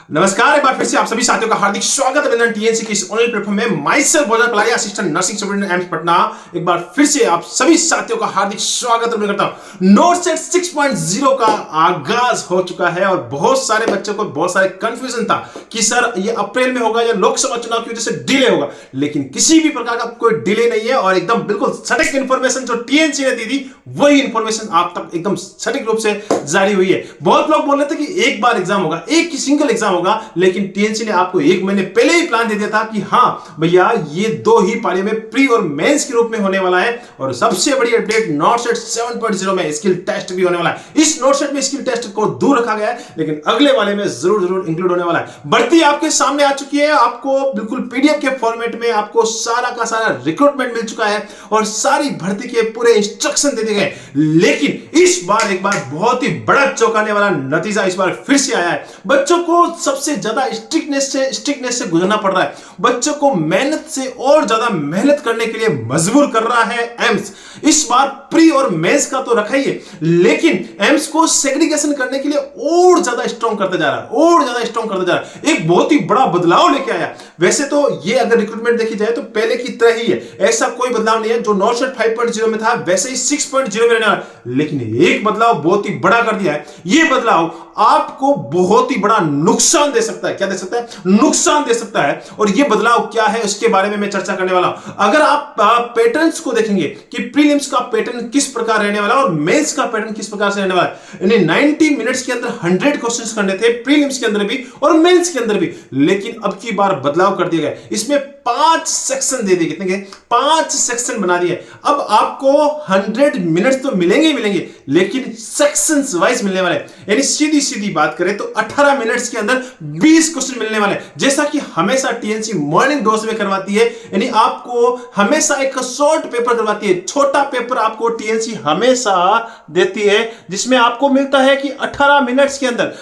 नमस्कार, एक बार फिर से आप सभी साथियों का हार्दिक स्वागत है टीएनसी की इस ऑनलाइन प्लेटफॉर्म में। माई सेल्फ भोजन Palari, assistant nursing student AIIMS Patna. एक बार फिर से आप सभी साथियों का हार्दिक स्वागत करता हूं। नोट सेट 6.0 का आगाज हो चुका है और बहुत सारे बच्चों को बहुत सारे कंफ्यूजन था कि सर ये अप्रैल में होगा या लोकसभा चुनाव की वजह से डिले होगा, लेकिन किसी भी प्रकार का कोई डिले नहीं है और एकदम बिल्कुल सटीक इंफॉर्मेशन जो टीएनसी ने दी थी वही इंफॉर्मेशन आप तक एकदम सटीक रूप से जारी हुई है। बहुत लोग बोल रहे थे कि एक बार एग्जाम होगा, एक ही सिंगल एग्जाम होगा, लेकिन टीएनसी ने आपको एक महीने पहले ही प्लान दे दिया था कि हाँ भैया ये दो ही पारी में प्री और मेंस के रूप में होने वाला है। और सबसे बड़ी अपडेट, नोट सेट 7.0 में स्किल टेस्ट भी होने वाला है। इस नोट सेट में स्किल टेस्ट को दूर रखा गया है, लेकिन अगले वाले में जरूर इंक्लूड होने वाला है। भर्ती आपके सामने आ चुकी है, आपको बिल्कुल पीडीएफ के फॉर्मेट में आपको सारा का सारा रिक्रूटमेंट मिल चुका है और सारी भर्ती के पूरे इंस्ट्रक्शन दे दिए गए। लेकिन इस बार एक बार बहुत ही बड़ा चौंकाने वाला नतीजा इस बार फिर से आया है। बच्चों को सबसे ज्यादा स्ट्रिक्टनेस से गुजरना पड़ रहा है। बच्चों को मेहनत से और ज्यादा मेहनत करने के लिए मजबूर कर रहा है एम्स। इस बार प्री और मेंस का तो रखा ही है, लेकिन एम्स को सेग्रीगेशन करने के लिए और ज्यादा स्ट्रॉन्ग करता जा रहा है, एक बहुत ही बड़ा बदलाव लेके आया। वैसे तो ये अगर रिक्रूटमेंट देखी जाए तो पहले की तरह ही है, ऐसा कोई बदलाव नहीं है। जो नोट सेट 5.0 में था वैसे ही 6.0 में रहने वाला, लेकिन एक बदलाव बहुत ही बड़ा कर दिया है। ये बदलाव आपको बहुत ही बड़ा नुकसान दे सकता है। क्या दे सकता है? नुकसान दे सकता है। और ये बदलाव क्या है उसके बारे में मैं चर्चा करने वाला हूं। अगर आप पैटर्न्स को देखेंगे कि प्रीलिम्स का पैटर्न किस प्रकार रहने वाला है और मेंस का पैटर्न किस प्रकार से रहने वाला है, यानी 90 मिनट्स के अंदर 100 क्वेश्चंस करने थे प्रीलिम्स के अंदर भी और मेंस के अंदर भी, लेकिन अब की बार बदलाव कर दिया गया। इसमें 5 सेक्शन दे दिए। कितने के? 5 सेक्शन बना दिए। अब आपको 100 मिनट्स तो मिलेंगे, लेकिन सेक्शंस वाइज मिलने वाले, यानी सीधी बात करें तो 18 मिनट्स के अंदर 20 क्वेश्चन मिलने वाले, जैसा कि हमेशा टीएनसी मॉर्निंग डोज में करवाती है। यानी आपको हमेशा एक शॉर्ट पेपर करवाती है, छोटा पेपर आपको टीएनसी हमेशा देती है, जिसमें आपको मिलता है कि 18 मिनट्स के अंदर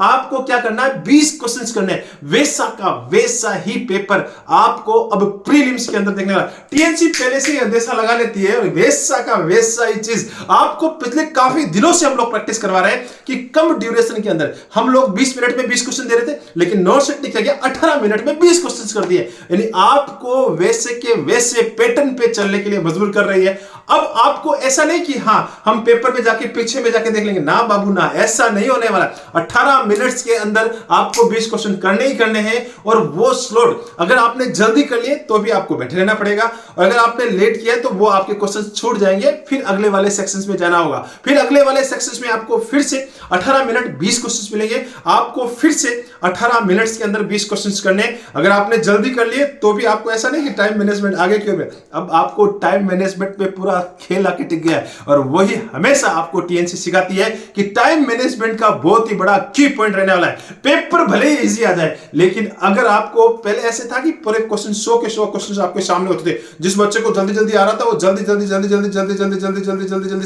आपको क्या करना है? 20 क्वेश्चंस करने हैं। वैसा का वैसा ही पेपर आपको अब प्रीलिम्स के अंदर देखने वाला। टीएनसी पहले से ही अंदेशा लगा लेती है और वैसा का वैसा ही चीज आपको पिछले काफी दिनों से हम लोग प्रैक्टिस करवा रहे हैं कि कम ड्यूरेशन के अंदर हम लोग 20 मिनट में 20 क्वेश्चन दे रहे थे, लेकिन नोट सेट ने क्या किया? 18 मिनट में 20 क्वेश्चन कर दिए। यानी आपको वैसे के वैसे पैटर्न पे चलने के लिए मजबूर कर रही है। अब आपको ऐसा नहीं कि हाँ हम पेपर में जाके पीछे में जाके देख लेंगे, ना बाबू ना, ऐसा नहीं होने वाला। 18 मिनट्स के अंदर आपको 20 क्वेश्चन करने ही करने हैं और वो स्लोट अगर आपने जल्दी कर लिए तो भी आपको बैठे रहना पड़ेगा, और अगर आपने लेट किया तो वो आपके क्वेश्चन छूट जाएंगे। फिर अगले वाले सेक्शंस में जाना होगा, फिर अगले वाले सेक्शंस में आपको फिर से 18 मिनट 20 क्वेश्चंस मिलेंगे। आपको फिर से 18 मिनट्स के अंदर 20 क्वेश्चंस करने। अगर आपने जल्दी कर लिए तो भी आपको ऐसा नहीं कि टाइम मैनेजमेंट आगे क्यों है, अब आपको टाइम मैनेजमेंट पे पूरा खेल आके टिक गया है। और वही हमेशा आपको टीएनसी सिखाती है कि टाइम मैनेजमेंट का बहुत ही बड़ा की पॉइंट रहने वाला है। पेपर भले ही इजी आ जाए, लेकिन अगर आपको पहले ऐसे था कि पूरे क्वेश्चन 100 के 100 क्वेश्चन आपके सामने होते थे, जिस बच्चे को जल्दी आ रहा था वो जल्दी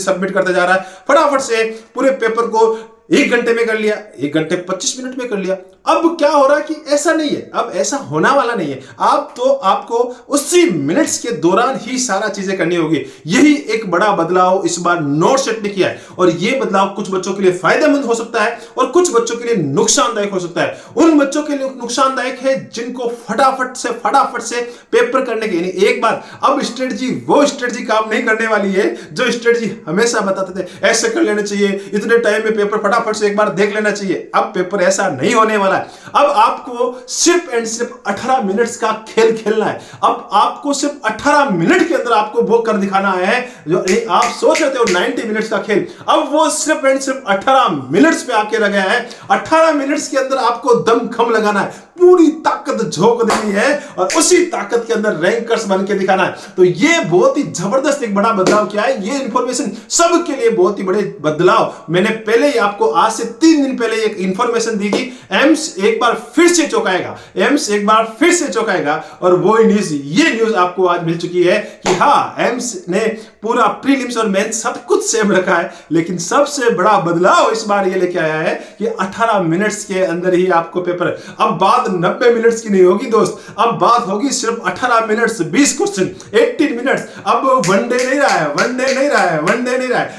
सबमिट करता जा रहा है, फटाफट से पूरे पेपर को 1 घंटे में कर लिया, 1 घंटे 25 मिनट में कर लिया। अब क्या हो रहा है कि ऐसा नहीं है, अब ऐसा होना वाला नहीं है। आपको उसी मिनट्स के दौरान ही सारा चीजें करनी होगी। यही एक बड़ा बदलाव इस बार नोट सेट ने किया है, और यह बदलाव कुछ बच्चों के लिए फायदेमंद हो सकता है और कुछ बच्चों के लिए नुकसानदायक हो सकता है। उन बच्चों के लिए नुकसानदायक है जिनको फटाफट से पेपर करने के, यानी एक बार अब वो स्ट्रेटजी काम नहीं करने वाली है जो स्ट्रेटजी हमेशा बताते थे, ऐसे कर लेना चाहिए, इतने टाइम में पेपर फटाफट से एक बार देख लेना चाहिए। अब पेपर ऐसा नहीं होने वाला है। अब आपको सिर्फ एंड सिर्फ 18 मिनट्स का खेल खेलना है। अब आपको सिर्फ 18 मिनट के अंदर आपको वो कर दिखाना है जो आप सोच रहे थे 90 मिनट्स का खेल, अब वो सिर्फ एंड सिर्फ 18 मिनट्स पे आके लगा है। 18 मिनट्स के अंदर आपको दम खम लगाना है, पूरी ताकत झोंक देनी है और उसी ताकत के अंदर रैंकर्स बन के दिखाना है। तो ये बहुत ही जबरदस्त एक बड़ा बदलाव किया है। ये इंफॉर्मेशन सबके लिए बहुत ही बड़े बदलाव मैंने पहले ही आपको आज से 3 दिन पहले एक इंफॉर्मेशन दी थी। एम्स एक बार फिर से चौंकाएगा, और वो ये न्यूज आपको आज मिल चुकी है कि हाँ एम्स ने पूरा प्रीलिम्स और मेंस सब कुछ सेम रखा है, लेकिन सबसे बड़ा बदलाव इस बार ये लेके आया है कि 18 मिनट्स के अंदर ही आपको पेपर। अब बात 90 मिनट्स की नहीं होगी दोस्त, अब बात होगी सिर्फ 18 मिनट्स 20 क्वेश्चन 18 मिनट्स। अब वनडे नहीं रहा है,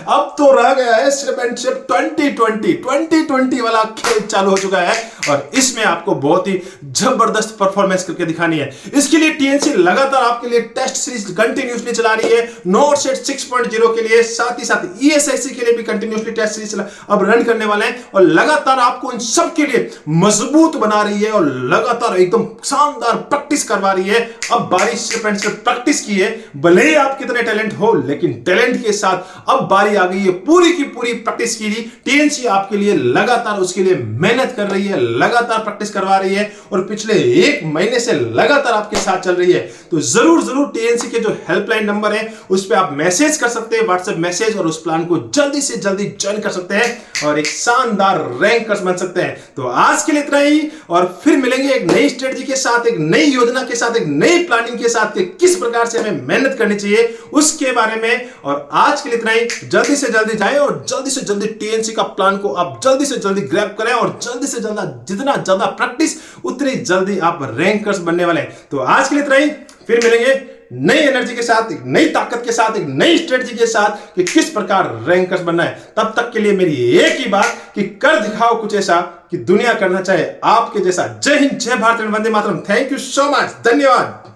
अब तो रह गया है सिर्फ एंड सिर्फ 20 2020 वाला खेल चालू हो चुका है और इसमें आपको बहुत ही जबरदस्त परफॉर्मेंस करके दिखानी है। इसके लिए टीएनसी लगातार आपके लिए टेस्ट सीरीज कंटिन्यूसली चला रही है नोट सेट 6.0 के लिए, साथ ही साथ ईएसआईसी के लिए भी कंटिन्यूसली टेस्ट सीरीज अब रन करने वाले हैं और लगातार आपको इन सब के लिए मजबूत बना रही है और लगातार एकदम शानदार प्रैक्टिस करवा रही है। अब बारी सिर्फ एंड सिर्फ प्रैक्टिस की है, भले ही आप कितने टैलेंट हो, लेकिन टैलेंट के साथ अब बारी आ गई है पूरी की पूरी प्रैक्टिस की। टीएनसी आपके लिए लगातार उसके लिए मेहनत कर रही है, लगातार प्रैक्टिस करवा रही है और पिछले एक महीने से लगातार आपके साथ चल रही है। तो जरूर टीएनसी के जो हेल्पलाइन नंबर है उस पर आप मैसेज कर सकते हैं, व्हाट्सएप मैसेज, और उस प्लान को जल्दी से जल्दी ज्वाइन कर सकते हैं और एक शानदार रैंकर्स बन सकते हैं। तो आज के लिए इतना ही और फिर मिलेंगे एक नई स्ट्रेटजी के साथ, एक नई योजना के साथ, एक नई प्लानिंग के साथ कि किस प्रकार से हमें मेहनत करनी चाहिए उसके बारे में। और आज के लिए इतना ही, जल्दी से जल्दी जाएं और जल्दी से जल्दी टीएनसी का प्लान को आप जल्दी से जल्दी ग्रैब करें और जल्दी से जल्दी जितना ज्यादा प्रैक्टिस उतनी जल्दी आप रैंकर्स बनने वाले हैं। तो आज के लिए इतना ही, फिर मिलेंगे नई एनर्जी के साथ, एक नई ताकत के साथ, एक नई स्ट्रेटजी के साथ कि किस प्रकार रैंकर्स बनना है। तब तक के लिए मेरी एक ही बात कि कर दिखाओ कुछ ऐसा कि दुनिया करना चाहे आपके जैसा। जय हिंद, जय Bharat, Vande Mataram. Thank you so much, धन्यवाद।